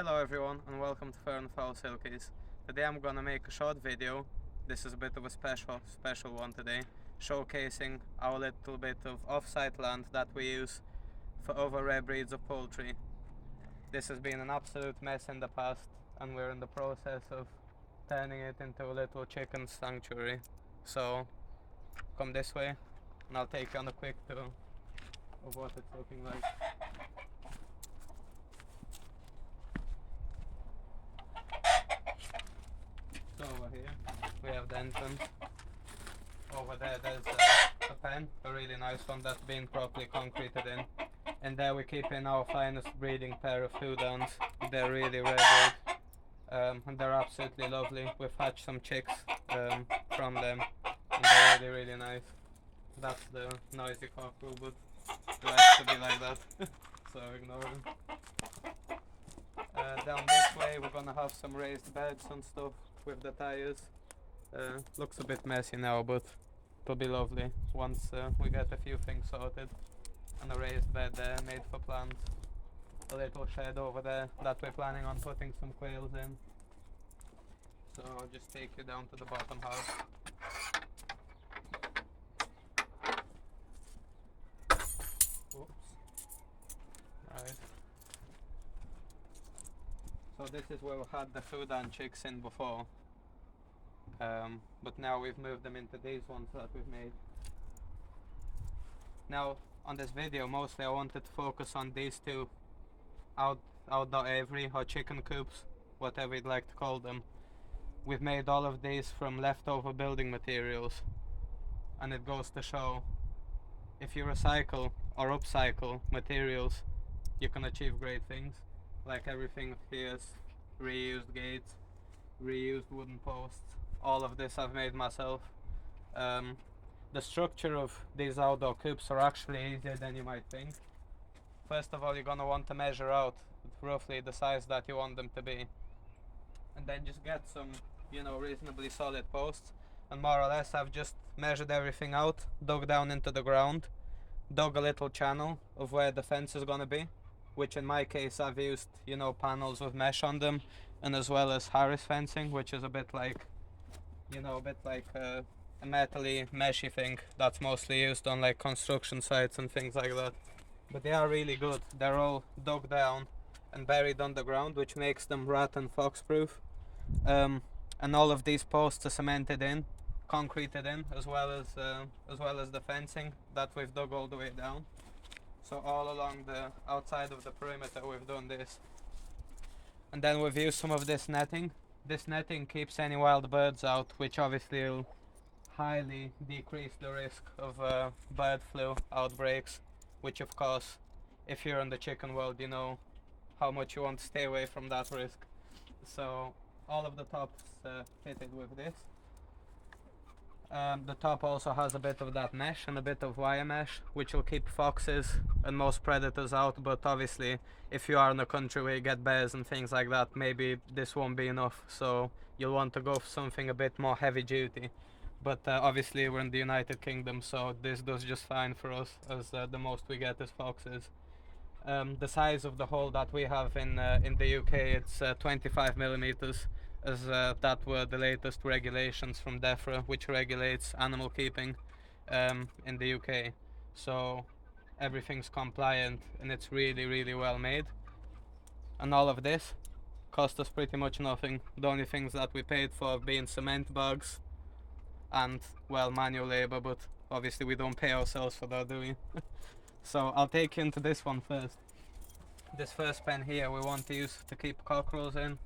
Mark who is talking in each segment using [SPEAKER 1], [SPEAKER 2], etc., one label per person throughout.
[SPEAKER 1] Hello everyone and welcome to Fur and Fowl Silkies. Today I'm gonna make a short video. This is a bit of a special one today, showcasing our little bit of off-site land that we use for other rare breeds of poultry. This has been an absolute mess in the past and we're in the process of turning it into a little chicken sanctuary. So come this way and I'll take you on a quick tour of what it's looking like. So over here we have the entrance. Over there there's a pen, a really nice one that's been properly concreted in. And there we keep in our finest breeding pair of hoodowns. They're really rare breed, and they're absolutely lovely. We've hatched some chicks from them and they're really nice. That's the noisy cockerel, but it likes to be like that, so ignore him. Down this way we're gonna have some raised beds and stuff with the tires. Looks a bit messy now, but it'll be lovely once we get a few things sorted. And a raised bed there made for plants. A little shed over there that we're planning on putting some quails in. So I'll just take you down to the bottom house. Oops. Right. So this is where we had the food and chicks in before. But now we've moved them into these ones that we've made. Now on this video mostly I wanted to focus on these two outdoor aviary or chicken coops, whatever you'd like to call them. We've made all of these from leftover building materials, and it goes to show if you recycle or upcycle materials you can achieve great things. Like everything here is reused gates, reused wooden posts. All of this I've made myself. The structure of these outdoor coops are actually easier than you might think. First of all, you're gonna want to measure out roughly the size that you want them to be, and then just get some, reasonably solid posts. And more or less I've just measured everything out, dug down into the ground, dug a little channel of where the fence is gonna be, which in my case I've used, panels with mesh on them, and as well as Harris fencing, which is a bit like a metally meshy thing that's mostly used on like construction sites and things like that. But they are really good. They're all dug down and buried underground, which makes them rat and fox proof. And all of these posts are cemented in, concreted in, as well as the fencing that we've dug all the way down. So all along the outside of the perimeter we've done this. And then we've used some of this netting. This netting keeps any wild birds out, which obviously will highly decrease the risk of bird flu outbreaks, which of course, if you're in the chicken world, you know how much you want to stay away from that risk. So all of the tops fitted with this. The top also has a bit of that mesh and a bit of wire mesh, which will keep foxes and most predators out. But obviously if you are in a country where you get bears and things like that, maybe this won't be enough, so you'll want to go for something a bit more heavy duty. But obviously we're in the United Kingdom, so this does just fine for us, as the most we get is foxes. The size of the hole that we have in the UK, it's 25 millimeters, as that were the latest regulations from DEFRA, which regulates animal keeping in the UK. So everything's compliant and it's really well made. And all of this cost us pretty much nothing. The only things that we paid for being cement bags and, well, manual labor, but obviously we don't pay ourselves for that, do we? So I'll take you into this one first. This first pen here we want to use to keep cockerels in,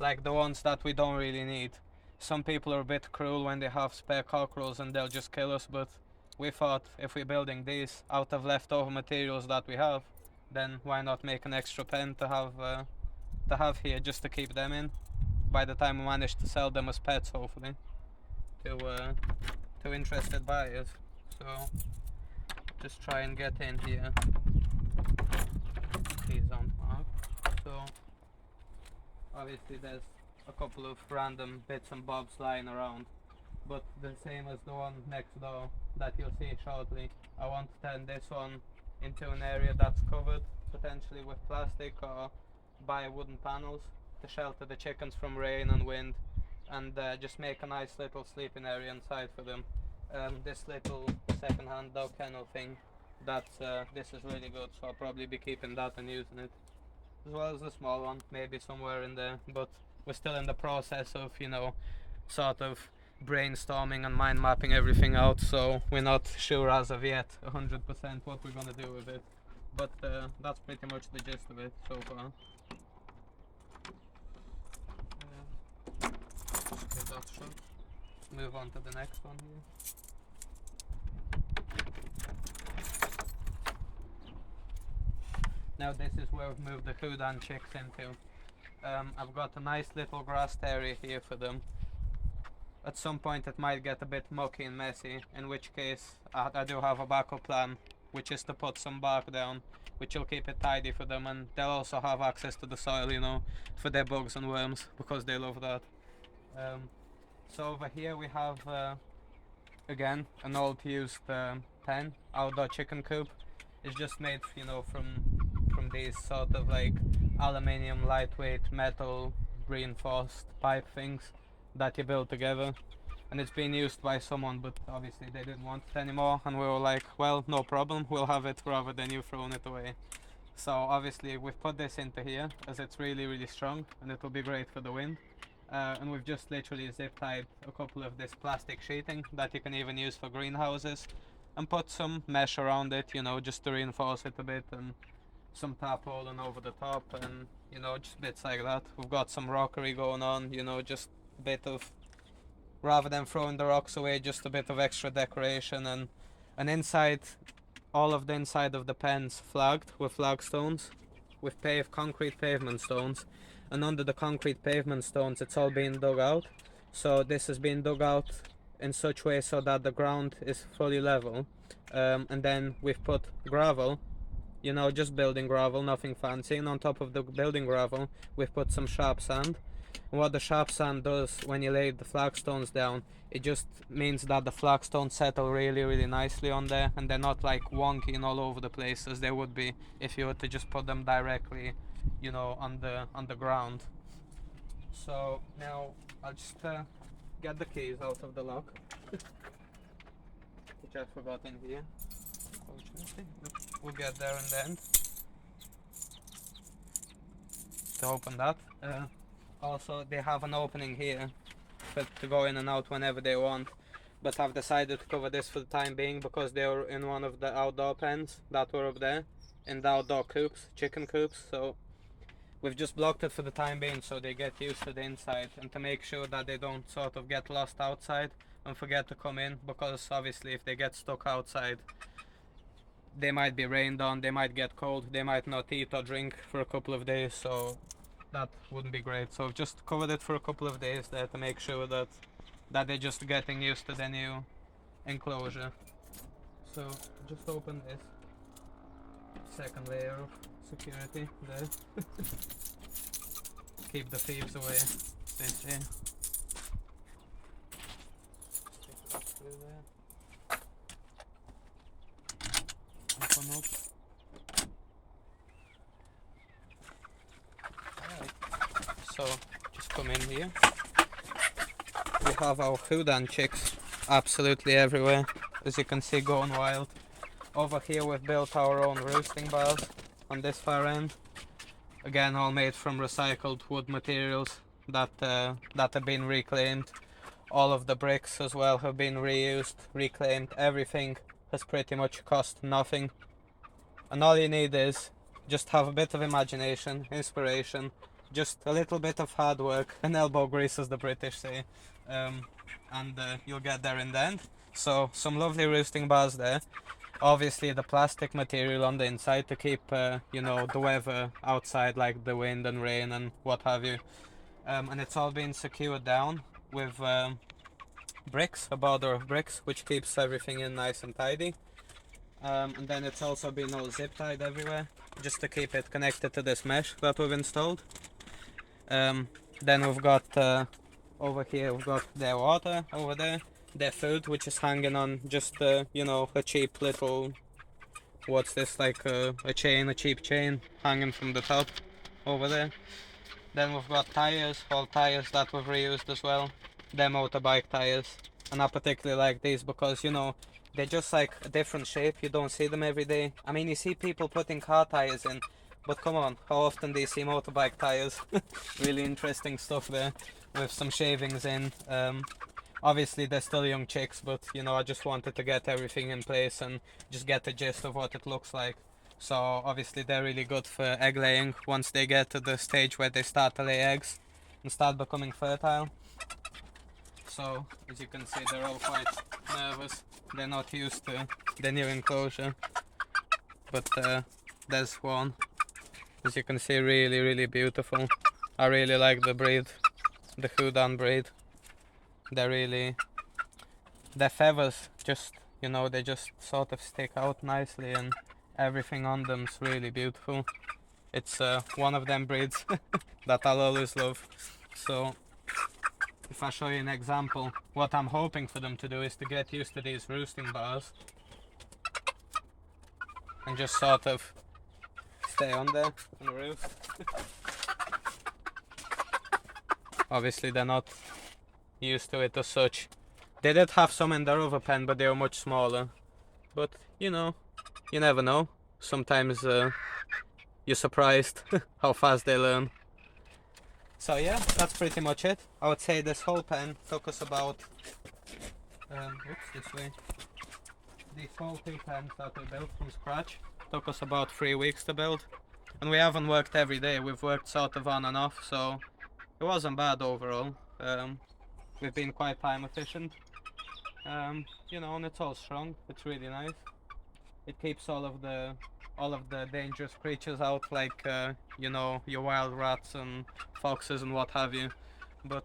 [SPEAKER 1] like the ones that we don't really need. Some people are a bit cruel when they have spare cockerels and they'll just kill us, but we thought if we're building these out of leftover materials that we have, then why not make an extra pen to have here just to keep them in by the time we manage to sell them as pets, hopefully, to interested buyers. So just try and get in here. These aren't marked. So obviously there's a couple of random bits and bobs lying around, but the same as the one next door that you'll see shortly. I want to turn this one into an area that's covered potentially with plastic or buy wooden panels to shelter the chickens from rain and wind, and just make a nice little sleeping area inside for them. This little second-hand dog kennel thing, this is really good, so I'll probably be keeping that and using it, as well as the small one, maybe somewhere in there. But we're still in the process of, sort of brainstorming and mind mapping everything out, so we're not sure as of yet 100% what we're gonna do with it. But that's pretty much the gist of it so far. Give that a shot. Move on to the next one here. Now this is where we've moved the Houdan chicks into. I've got a nice little grassed area here for them. At some point it might get a bit mucky and messy, in which case I do have a backup plan, which is to put some bark down, which will keep it tidy for them, and they'll also have access to the soil, for their bugs and worms, because they love that. So over here we have, again, an old used pen, outdoor chicken coop. It's just made, from these sort of like aluminium, lightweight, metal, reinforced pipe things that you build together. And it's been used by someone, but obviously they didn't want it anymore, and we were like, well, no problem, we'll have it rather than you throwing it away. So obviously we've put this into here, as it's really, really strong, and it will be great for the wind. And we've just literally zip tied a couple of this plastic sheeting that you can even use for greenhouses, and put some mesh around it, just to reinforce it a bit, and some tarpaulin over the top, and just bits like that. We've got some rockery going on, just a bit of, rather than throwing the rocks away, just a bit of extra decoration. And inside, all of the inside of the pen's flagged with flagstones, with concrete pavement stones, and under the concrete pavement stones it's all being dug out. So this has been dug out in such way so that the ground is fully level, and then we've put gravel, just building gravel, nothing fancy, and on top of the building gravel we've put some sharp sand. And what the sharp sand does when you lay the flagstones down, it just means that the flagstones settle really, really nicely on there, and they're not like wonky and all over the place as they would be if you were to just put them directly, on the ground. So now I'll just get the keys out of the lock, which I forgot in here, unfortunately. We'll get there in the end to open that. Also, they have an opening here to go in and out whenever they want, but I've decided to cover this for the time being because they were in one of the outdoor pens that were up there, in the outdoor coops, chicken coops. So we've just blocked it for the time being so they get used to the inside, and to make sure that they don't sort of get lost outside and forget to come in, because obviously if they get stuck outside, they might be rained on, they might get cold, they might not eat or drink for a couple of days, so that wouldn't be great. So I've just covered it for a couple of days there to make sure that they're just getting used to the new enclosure. So just open this second layer of security there. Keep the thieves away. This in. Stick that through there. Open up. So just come in here. We have our Houdan chicks absolutely everywhere, as you can see, going wild. Over here we've built our own roosting bars on this far end. Again, all made from recycled wood materials that have been reclaimed. All of the bricks as well have been reused, reclaimed. Everything has pretty much cost nothing. And all you need is just have a bit of imagination, inspiration, just a little bit of hard work, and elbow grease, as the British say, and you'll get there in the end. So some lovely roosting bars there. Obviously the plastic material on the inside to keep the weather outside, like the wind and rain and what have you, and it's all been secured down with bricks, a border of bricks, which keeps everything in nice and tidy. And then it's also been all zip tied everywhere, just to keep it connected to this mesh that we've installed. Then we've got over here, we've got their water over there, their food, which is hanging on just a cheap little, what's this, like a cheap chain hanging from the top. over there. Then we've got tires, all tires that we've reused as well. They're motorbike tires. And I particularly like these because, you know, they're just like a different shape. You don't see them every day. I mean, you see people putting car tires in, but come on, how often do you see motorbike tires? Really interesting stuff there with some shavings in. Obviously, they're still young chicks, but, you know, I just wanted to get everything in place and just get the gist of what it looks like. So obviously they're really good for egg laying once they get to the stage where they start to lay eggs and start becoming fertile. So as you can see, they're all quite nervous. They're not used to the new enclosure. But there's one. As you can see, really beautiful. I really like the breed, the Hudan breed. Their feathers just, you know, they just sort of stick out nicely and everything on them's really beautiful. It's one of them breeds that I'll always love. So if I show you an example, what I'm hoping for them to do is to get used to these roosting bars and just sort of stay on there and roost. Obviously they're not used to it as such. They did have some in their other pen, but they were much smaller. But you know, you never know. Sometimes you're surprised how fast they learn. So yeah, that's pretty much it. I would say this whole pen took us about, this way. These whole two pens that we built from scratch took us about 3 weeks to build. And we haven't worked every day, we've worked sort of on and off, so it wasn't bad overall. We've been quite time efficient. You know, and it's all strong, it's really nice. It keeps all of the dangerous creatures out, like you know, your wild rats and foxes and what have you. But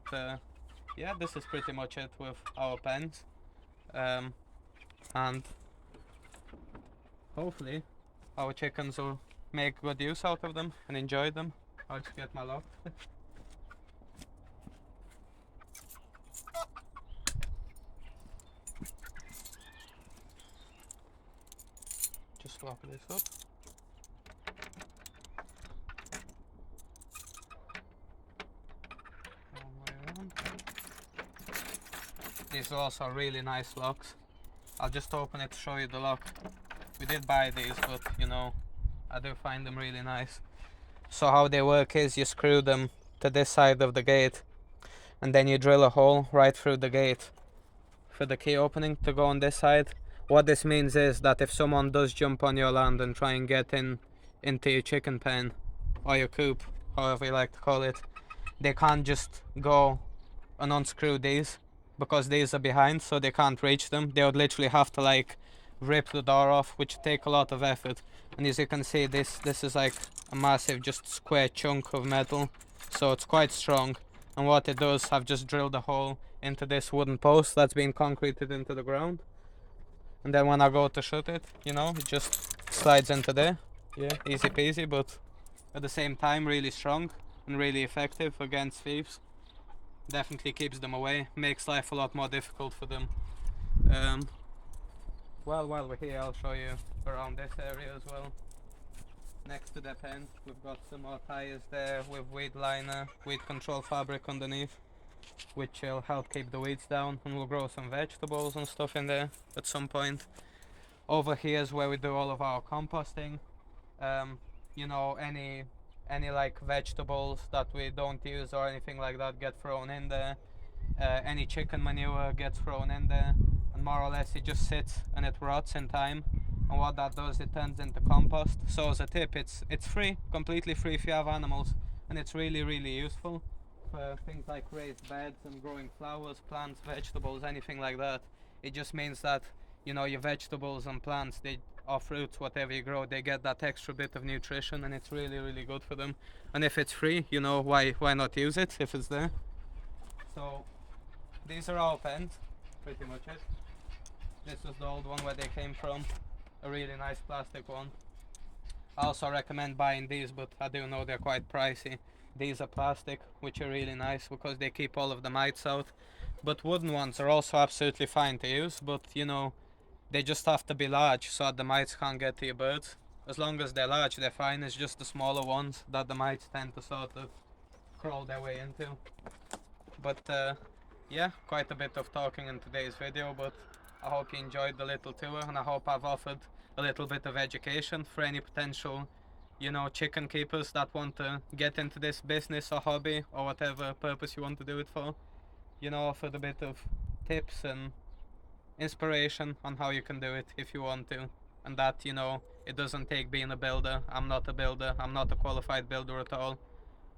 [SPEAKER 1] yeah, this is pretty much it with our pens, and hopefully our chickens will make good use out of them and enjoy them. I'll just get my lock. Just lock this up. These are also really nice locks. I'll just open it to show you the lock. We did buy these, but you know, I do find them really nice. So how they work is you screw them to this side of the gate and then you drill a hole right through the gate for the key opening to go on this side. What this means is that if someone does jump on your land and try and get into your chicken pen or your coop, however you like to call it, they can't just go and unscrew these because these are behind, so they can't reach them. They would literally have to like rip the door off, which take a lot of effort. And as you can see, this is like a massive just square chunk of metal, so it's quite strong. And what it does, I've just drilled a hole into this wooden post that's been concreted into the ground, and then when I go to shoot it, you know, it just slides into there. Yeah, easy peasy, but at the same time really strong and really effective against thieves. Definitely keeps them away, makes life a lot more difficult for them. Well, while we're here, I'll show you around this area as well. Next to the pen, we've got some more tires there with weed liner, weed control fabric underneath, which will help keep the weeds down, and we'll grow some vegetables and stuff in there at some point. Over here is where we do all of our composting. You know, any like vegetables that we don't use or anything like that get thrown in there. Any chicken manure gets thrown in there, and more or less it just sits and it rots in time. And what that does, it turns into compost. So as a tip, it's free, completely free if you have animals, and it's really useful for things like raised beds and growing flowers, plants, vegetables, anything like that. It just means that, you know, your vegetables and plants, they or fruits, whatever you grow, they get that extra bit of nutrition, and it's really good for them. And if it's free, you know, why not use it if it's there? So these are our pens, pretty much it. This was the old one where they came from, a really nice plastic one. I also recommend buying these, but I do know they're quite pricey. These are plastic, which are really nice because they keep all of the mites out. But wooden ones are also absolutely fine to use, but you know, they just have to be large so that the mites can't get to your birds. as long as they're large, they're fine. It's just the smaller ones that the mites tend to sort of crawl their way into. But yeah, quite a bit of talking in today's video, but I hope you enjoyed the little tour, and I hope I've offered a little bit of education for any potential, you know, chicken keepers that want to get into this business or hobby or whatever purpose you want to do it for. You know, offered a bit of tips and inspiration on how you can do it if you want to, and that, you know, it doesn't take being a builder. I'm not a builder, I'm not a qualified builder at all,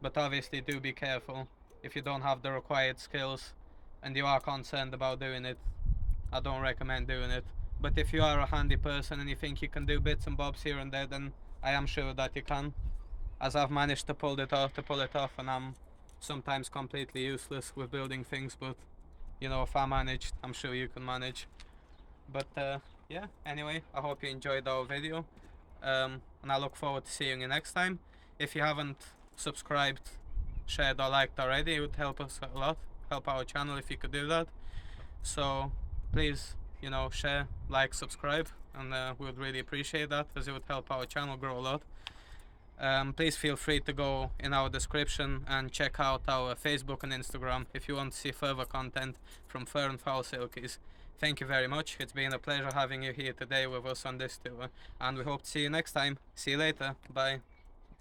[SPEAKER 1] but obviously do be careful. If you don't have the required skills and you are concerned about doing it, I don't recommend doing it. But if you are a handy person and you think you can do bits and bobs here and there, then I am sure that you can, as I've managed to pull it off, and I'm sometimes completely useless with building things, but you know, if I managed, I'm sure you can manage. But yeah, anyway, I hope you enjoyed our video, and I look forward to seeing you next time. If you haven't subscribed, shared or liked already, it would help us a lot, help our channel if you could do that. So please, you know, share, like, subscribe, and we would really appreciate that, as it would help our channel grow a lot. Please feel free to go in our description and check out our Facebook and Instagram if you want to see further content from Fur and Fowl Silkies. Thank you very much. It's been a pleasure having you here today with us on this tour, and we hope to see you next time. See you later. Bye.